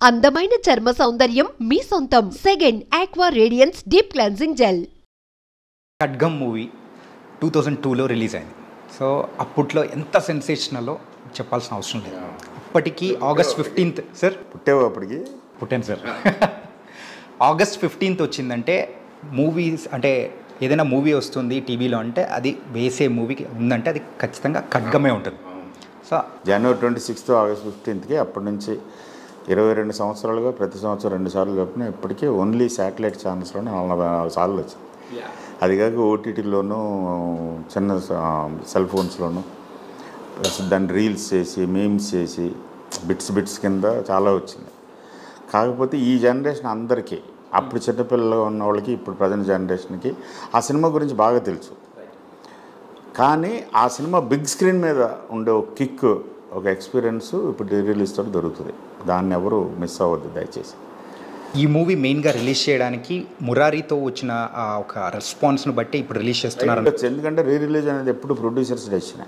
అందమైన చర్మ సౌందర్యం మీ సొంతం. Second aqua radiance deep cleansing gel. ఖడ్గం మూవీ 2002లో రిలీజ్ అయింది. సో అప్పట్లో ఎంత సెన్సేషనల్లో చెప్పాల్సిన అవసరం లేదు. అప్పటికి August 15th సార్ పుట్టేవా అప్పటికి? పుట్టాను సార్. August 15th వచ్చిందంటే మూవీస్ అంటే ఏదైనా మూవీ వస్తుంది టీవీలో అంటే అది వేసే మూవీకి ఉందంటే అది ఖచ్చితంగా ఖడ్గమే ఉంటుంది. So January 26th August 15th అప్పటి నుంచి 22 సంవత్సరాలుగా ప్రతి సంవత్సరం 2 సార్లు చెప్పిన ఇప్పటికీ ఓన్లీ శాటిలైట్ ఛానల్స్లోనే 44 సార్లు వచ్చింది. అది కాక ఓటీటీలోనూ చిన్న సెల్ ఫోన్స్లోనూ దాన్ని రీల్స్ చేసి మీమ్స్ చేసి బిట్స్ కింద చాలా వచ్చింది. కాకపోతే ఈ జనరేషన్ అందరికీ అప్పుడు చిన్నపిల్లలుగా ఉన్న వాళ్ళకి ఇప్పుడు ప్రజెంట్ జనరేషన్కి ఆ సినిమా గురించి బాగా తెలుసు. కానీ ఆ సినిమా బిగ్ స్క్రీన్ మీద ఉండే ఒక కిక్ ఒక ఎక్స్పీరియన్స్ ఇప్పుడు రిలీజ్ తోటి దొరుకుతుంది. దాన్ని ఎవరు మిస్ అవ్వద్దు దయచేసి. ఈ మూవీ మెయిన్గా రిలీజ్ చేయడానికి మురారితో వచ్చిన ఒక రెస్పాన్స్ను బట్టి ఇప్పుడు రిలీజ్ చేస్తున్నారు. ఎందుకంటే రిలీజ్ అనేది ఎప్పుడు ప్రొడ్యూసర్స్ డెసిషన్,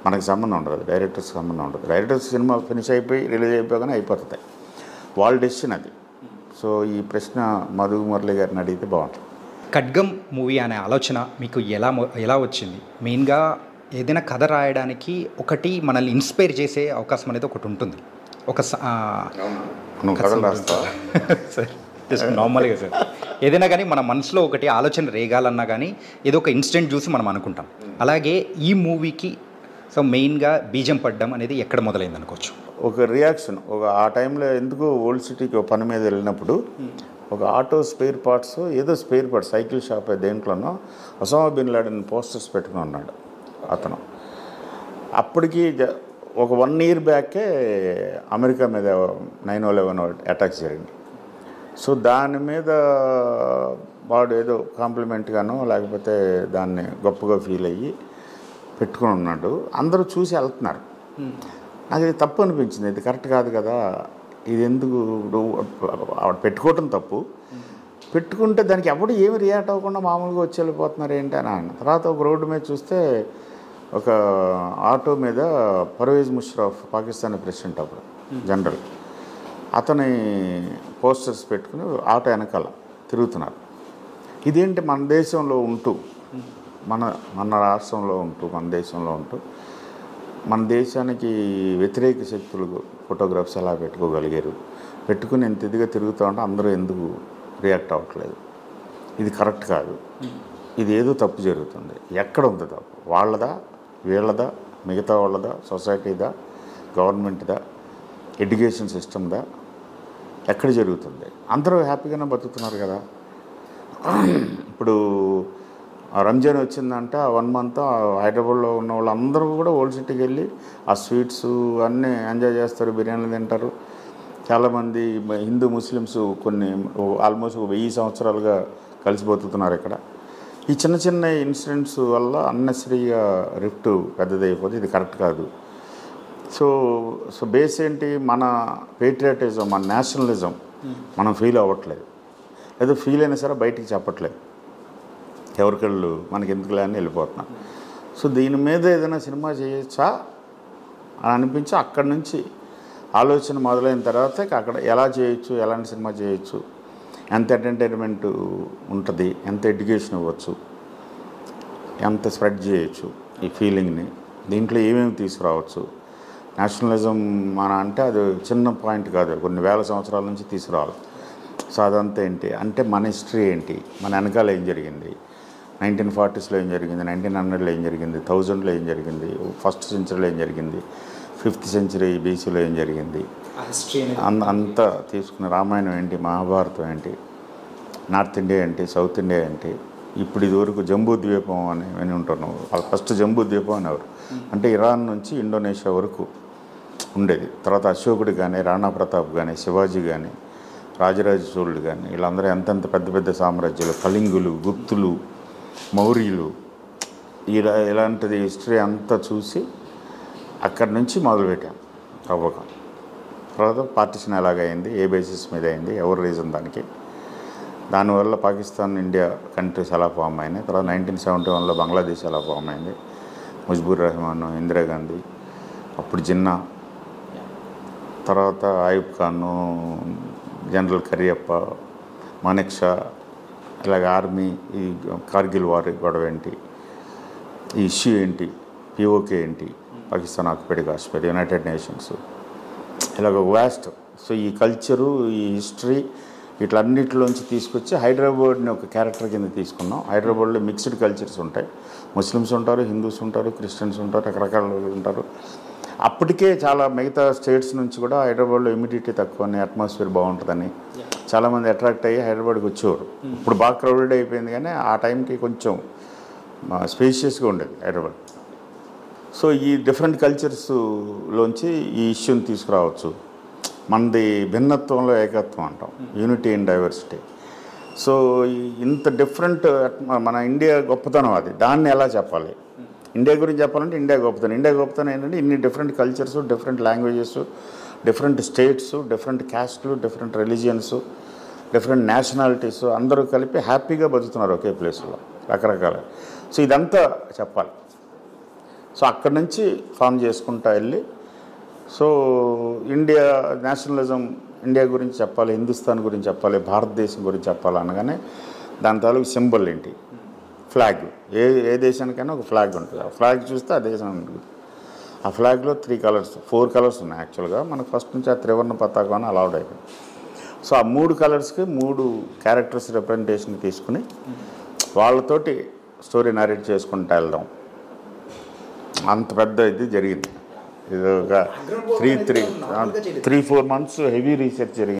మనకు సంబంధం ఉండదు, డైరెక్టర్స్ సంబంధం ఉండదు. డైరెక్టర్స్ సినిమా ఫినిష్ అయిపోయి రిలీజ్ అయిపోగానే అయిపోతాయి, వాళ్ళ డెసిషన్ అది. సో ఈ ప్రశ్న మధు మురళి గారిని అడిగితే బాగుంటుంది. ఖడ్గం మూవీ అనే ఆలోచన మీకు ఎలా వచ్చింది? మెయిన్గా ఏదైనా కథ రాయడానికి ఒకటి మనల్ని ఇన్స్పైర్ చేసే అవకాశం అనేది ఒకటి ఉంటుంది. ఒక నువ్వు కథలు రాస్తావా సార్? జస్ట్ నార్మల్గా సార్ ఏదైనా కానీ మన మనసులో ఒకటి ఆలోచన రేగాలన్నా కానీ ఏదో ఒక ఇన్సిడెంట్ చూసి మనం అనుకుంటాం. అలాగే ఈ మూవీకి సో మెయిన్గా బీజం పడ్డం అనేది ఎక్కడ మొదలైంది అనుకోవచ్చు? ఒక రియాక్షన్, ఆ టైంలో ఎందుకు ఓల్డ్ సిటీకి ఒక పని మీద వెళ్ళినప్పుడు ఒక ఆటో స్పేర్ పార్ట్స్ ఏదో స్పేర్ పార్ట్స్ సైకిల్ షాప్ దేంట్లోనో ఒసామా బిన్ లాడెన్ పోస్టర్స్ పెట్టుకుని ఉన్నాడు అతను. అప్పటికి ఒక 1 year బ్యాకే అమెరికా మీద 9/11 అటాక్స్ జరిగింది. సో దాని మీద వాడు ఏదో కాంప్లిమెంట్గానో లేకపోతే దాన్ని గొప్పగా ఫీల్ అయ్యి పెట్టుకుని ఉన్నాడు. అందరూ చూసి వెళ్తున్నారు. నాకు ఇది తప్పు అనిపించింది, ఇది కరెక్ట్ కాదు కదా, ఇది ఎందుకు పెట్టుకోవటం తప్పు. పెట్టుకుంటే దానికి ఎవడు ఏమి రియాక్ట్ అవ్వకుండా మామూలుగా వచ్చి వెళ్ళిపోతున్నారు ఏంటి అని అన్న తర్వాత ఒక రోడ్డు మీద చూస్తే ఒక ఆటో మీద పర్వేజ్ ముషర్రఫ్ పాకిస్తానీ ప్రెసిడెంట్ అప్పుడు జనరల్, అతని పోస్టర్స్ పెట్టుకుని ఆటో వెనకాల తిరుగుతున్నారు. ఇదేంటి మన దేశంలో ఉంటూ మన రాష్ట్రంలో ఉంటూ మన దేశంలో ఉంటూ మన దేశానికి వ్యతిరేక శక్తులు ఫోటోగ్రాఫ్స్ ఎలా పెట్టుకోగలిగారు, పెట్టుకుని ఎంత ఇదిగా తిరుగుతూ ఉంటే అందరూ ఎందుకు రియాక్ట్ అవ్వట్లేదు, ఇది కరెక్ట్ కాదు, ఇది ఏదో తప్పు జరుగుతుంది, ఎక్కడ ఉంది తప్పు, వాళ్ళదా వీళ్ళదా మిగతా వాళ్ళదా సొసైటీదా గవర్నమెంట్దా ఎడ్యుకేషన్ సిస్టమ్దా ఎక్కడ జరుగుతుంది? అందరూ హ్యాపీగానే బతుకుతున్నారు కదా. ఇప్పుడు రంజాన్ వచ్చిందంటే ఆ 1 month హైదరాబాద్లో ఉన్న వాళ్ళందరూ కూడా ఓల్డ్ సిటీకి వెళ్ళి ఆ స్వీట్స్ అన్నీ ఎంజాయ్ చేస్తారు, బిర్యానీలు తింటారు. చాలామంది హిందూ ముస్లిమ్స్ కొన్ని ఆల్మోస్ట్ 1000 సంవత్సరాలుగా కలిసి బతుకుతున్నారు ఇక్కడ. ఈ చిన్న ఇన్సిడెంట్స్ వల్ల అన్నెసరీగా రిఫ్ట్ పెద్దదైపోతుంది, ఇది కరెక్ట్ కాదు. సో బేస్ ఏంటి, మన పేట్రియాటిజం మన నేషనలిజం మనం ఫీల్ అవ్వట్లేదు, ఏదో ఫీల్ అయినా సరే బయటికి చెప్పట్లేదు, ఎవరికళ్ళు మనకి ఎందుకులే అని వెళ్ళిపోతున్నాం. సో దీని మీద ఏదైనా సినిమా చేయొచ్చా అని అనిపించి అక్కడి నుంచి ఆలోచన మొదలైన తర్వాత అక్కడ ఎలా చేయొచ్చు, ఎలాంటి సినిమా చేయొచ్చు, ఎంత ఎంటర్టైన్మెంట్ ఉంటుంది, ఎంత ఎడ్యుకేషన్ ఇవ్వచ్చు, ఎంత స్ప్రెడ్ చేయొచ్చు ఈ ఫీలింగ్ని, దీంట్లో ఏమేమి తీసుకురావచ్చు. నేషనలిజం మన అంటే అది చిన్న పాయింట్ కాదు, కొన్ని వేల సంవత్సరాల నుంచి తీసుకురావాలి. సో అదంతా ఏంటి అంటే మన హిస్టరీ ఏంటి, మన వెనకాల ఏం జరిగింది, 1940sలో ఏం జరిగింది, 1900లో ఏం జరిగింది, 1000లో ఏం జరిగింది, 1st centuryలో ఏం జరిగింది, 5th century BCలో ఏం జరిగింది, అంతా తీసుకున్న రామాయణం ఏంటి, మహాభారతం ఏంటి, నార్త్ ఇండియా ఏంటి, సౌత్ ఇండియా ఏంటి. ఇప్పుడు ఇదివరకు జంబూ ద్వీపం అని విని ఉంటున్నాం, ఫస్ట్ జంబూ ద్వీపం అనేవారు, అంటే ఇరాన్ నుంచి ఇండోనేషియా వరకు ఉండేది. తర్వాత అశోకుడు కానీ రాణా ప్రతాప్ కానీ శివాజీ కానీ రాజరాజ చోళుడు కానీ వీళ్ళందరూ ఎంతెంత పెద్ద సామ్రాజ్యాలు, కళింగులు, గుప్తులు, మౌర్యులు, ఇలాంటిది హిస్టరీ అంతా చూసి అక్కడి నుంచి మొదలుపెట్టాం తవ్వకం. తర్వాత పార్టీషన్ ఎలాగైంది, ఏ బేసిస్ మీద అయింది, ఎవరు రీజన్ దానికి, దానివల్ల పాకిస్తాన్ ఇండియా కంట్రీస్ ఎలా ఫామ్ అయినాయి, తర్వాత 1971లో బంగ్లాదేశ్ ఎలా ఫామ్ అయింది, ముజిబుర్ రెహమాన్, ఇందిరాగాంధీ, అప్పుడు జిన్నా, తర్వాత అయూబ్ ఖాను, జనరల్ కరియప్ప, మానెక్ షా, ఇలాగ ఆర్మీ, ఈ కార్గిల్ వార్ గొడవ ఏంటి, ఈ ఇష్యూ ఏంటి, పిఓకే ఏంటి, Pakistan occupied Kashmir, United nations, ఇలాగ వాస్ట్. సో ఈ కల్చరు, ఈ హిస్టరీ వీటన్నిటిలోంచి తీసుకొచ్చి హైదరాబాద్ని ఒక క్యారెక్టర్ కింద తీసుకున్నాం. హైదరాబాద్లో మిక్స్డ్ కల్చర్స్ ఉంటాయి, ముస్లిమ్స్ ఉంటారు, హిందూస్ ఉంటారు, క్రిస్టియన్స్ ఉంటారు, రకరకాల ఉంటారు. అప్పటికే చాలా మిగతా స్టేట్స్ నుంచి కూడా హైదరాబాద్లో హ్యూమిడిటీ తక్కువని, అట్మాస్ఫియర్ బాగుంటుందని చాలామంది అట్రాక్ట్ అయ్యి హైదరాబాద్కి వచ్చేవారు. ఇప్పుడు బాగా క్రౌడెడ్ అయిపోయింది, కానీ ఆ టైంకి కొంచెం స్పేషియస్గా ఉండేది హైదరాబాద్. సో ఈ డిఫరెంట్ కల్చర్స్లోంచి ఈ ఇష్యూని తీసుకురావచ్చు. మనది భిన్నత్వంలో ఏకత్వం అంటాం, యూనిటీ ఇన్ డైవర్సిటీ. సో ఇంత డిఫరెంట్ మన ఇండియా గొప్పతనం అది. దాన్ని ఎలా చెప్పాలి? ఇండియా గురించి చెప్పాలంటే ఇండియా గొప్పతనం ఏంటంటే ఇన్ని different cultures, different languages, different states, different క్యాస్ట్లు, డిఫరెంట్ రిలీజియన్స్, డిఫరెంట్ నేషనాలిటీస్ అందరూ కలిపి హ్యాపీగా బతుకుతున్నారు ఒకే ప్లేస్లో రకరకాల. సో ఇదంతా చెప్పాలి. సో అక్కడి నుంచి ఫామ్ చేసుకుంటా వెళ్ళి, సో ఇండియా నేషనలిజం, ఇండియా గురించి చెప్పాలి, హిందుస్థాన్ గురించి చెప్పాలి, భారతదేశం గురించి చెప్పాలి అనగానే దాని తాలూకు సింబల్ ఏంటి? ఫ్లాగ్. ఏ దేశానికైనా ఒక ఫ్లాగ్ ఉంటుంది. ఆ ఫ్లాగ్ చూస్తే ఆ దేశం ఉంటుంది. ఆ ఫ్లాగ్లో 4 కలర్స్ ఉన్నాయి యాక్చువల్గా. మనకు ఫస్ట్ నుంచి ఆ త్రివర్ణ పతాకం అని అలౌడ్ అయిపోయింది. సో ఆ 3 కలర్స్కి 3 క్యారెక్టర్స్ రిప్రజెంటేషన్ తీసుకుని వాళ్ళతోటి స్టోరీ నరేట్ చేసుకుంటూ వెళ్దాం. అంత పెద్ద ఇది జరిగింది. ఇది ఒక 3-4 మంత్స్ హెవీ రీసెర్చ్ జరిగింది.